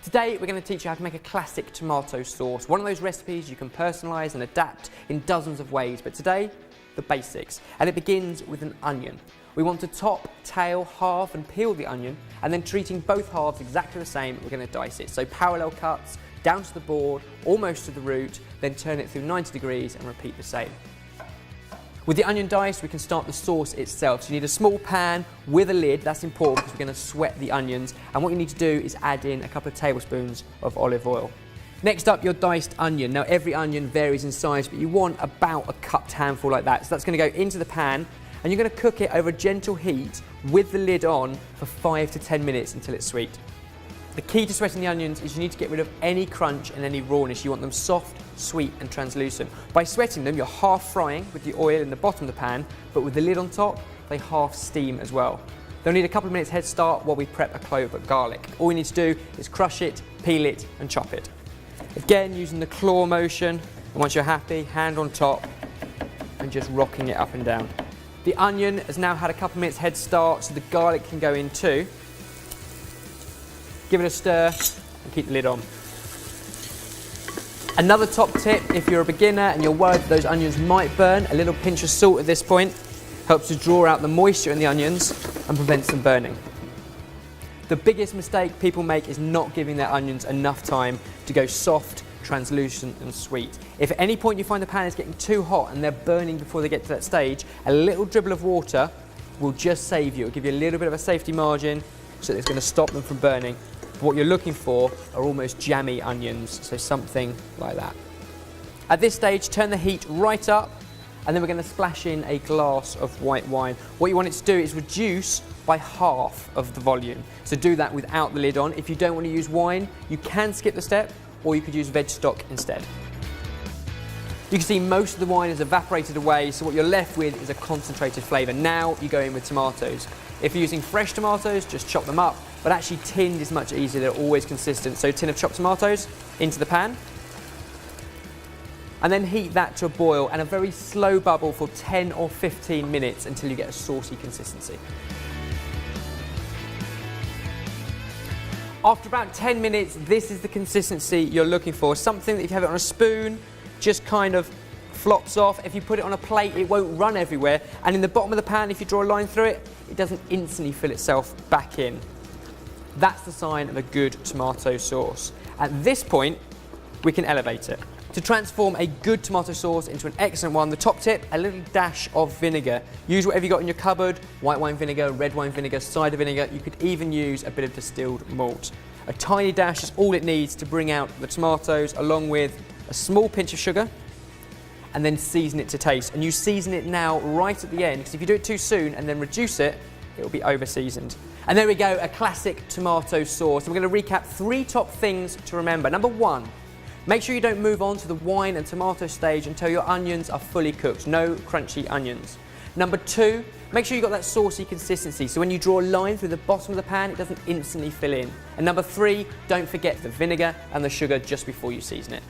Today we're going to teach you how to make a classic tomato sauce, one of those recipes you can personalise and adapt in dozens of ways, but today, the basics. And it begins with an onion. We want to top, tail, halve and peel the onion, and then treating both halves exactly the same, we're going to dice it. So parallel cuts, down to the board, almost to the root, then turn it through 90 degrees and repeat the same. With the onion diced, we can start the sauce itself. So you need a small pan with a lid. That's important because we're going to sweat the onions. And what you need to do is add in a couple of tablespoons of olive oil. Next up, your diced onion. Now every onion varies in size, but you want about a cupped handful like that. So that's going to go into the pan and you're going to cook it over a gentle heat with the lid on for 5 to 10 minutes until it's sweet. The key to sweating the onions is you need to get rid of any crunch and any rawness. You want them soft, sweet and translucent. By sweating them, you're half frying with the oil in the bottom of the pan, but with the lid on top, they half steam as well. They'll need a couple of minutes head start while we prep a clove of garlic. All we need to do is crush it, peel it and chop it. Again, using the claw motion, and once you're happy, hand on top and just rocking it up and down. The onion has now had a couple of minutes head start, so the garlic can go in too. Give it a stir and keep the lid on. Another top tip, if you're a beginner and you're worried that those onions might burn, a little pinch of salt at this point helps to draw out the moisture in the onions and prevents them burning. The biggest mistake people make is not giving their onions enough time to go soft, translucent and sweet. If at any point you find the pan is getting too hot and they're burning before they get to that stage, a little dribble of water will just save you. It'll give you a little bit of a safety margin so that it's going to stop them from burning. What you're looking for are almost jammy onions, so something like that. At this stage, turn the heat right up, and then we're going to splash in a glass of white wine. What you want it to do is reduce by half of the volume. So do that without the lid on. If you don't want to use wine, you can skip the step, or you could use veg stock instead. You can see most of the wine has evaporated away, so what you're left with is a concentrated flavour. Now you go in with tomatoes. If you're using fresh tomatoes, just chop them up, but actually tinned is much easier, they're always consistent. So a tin of chopped tomatoes into the pan, and then heat that to a boil and a very slow bubble for 10 or 15 minutes until you get a saucy consistency. After about 10 minutes, this is the consistency you're looking for. Something that if you have it on a spoon, just kind of flops off. If you put it on a plate, it won't run everywhere. And in the bottom of the pan, if you draw a line through it, it doesn't instantly fill itself back in. That's the sign of a good tomato sauce. At this point, we can elevate it. To transform a good tomato sauce into an excellent one, the top tip, a little dash of vinegar. Use whatever you got in your cupboard, white wine vinegar, red wine vinegar, cider vinegar. You could even use a bit of distilled malt. A tiny dash is all it needs to bring out the tomatoes, along with a small pinch of sugar, and then season it to taste. And you season it now right at the end, because if you do it too soon and then reduce it, it will be over seasoned. And there we go, a classic tomato sauce. And we're going to recap 3 top things to remember. Number 1, make sure you don't move on to the wine and tomato stage until your onions are fully cooked. No crunchy onions. Number 2, make sure you've got that saucy consistency, so when you draw a line through the bottom of the pan, it doesn't instantly fill in. And number 3, don't forget the vinegar and the sugar just before you season it.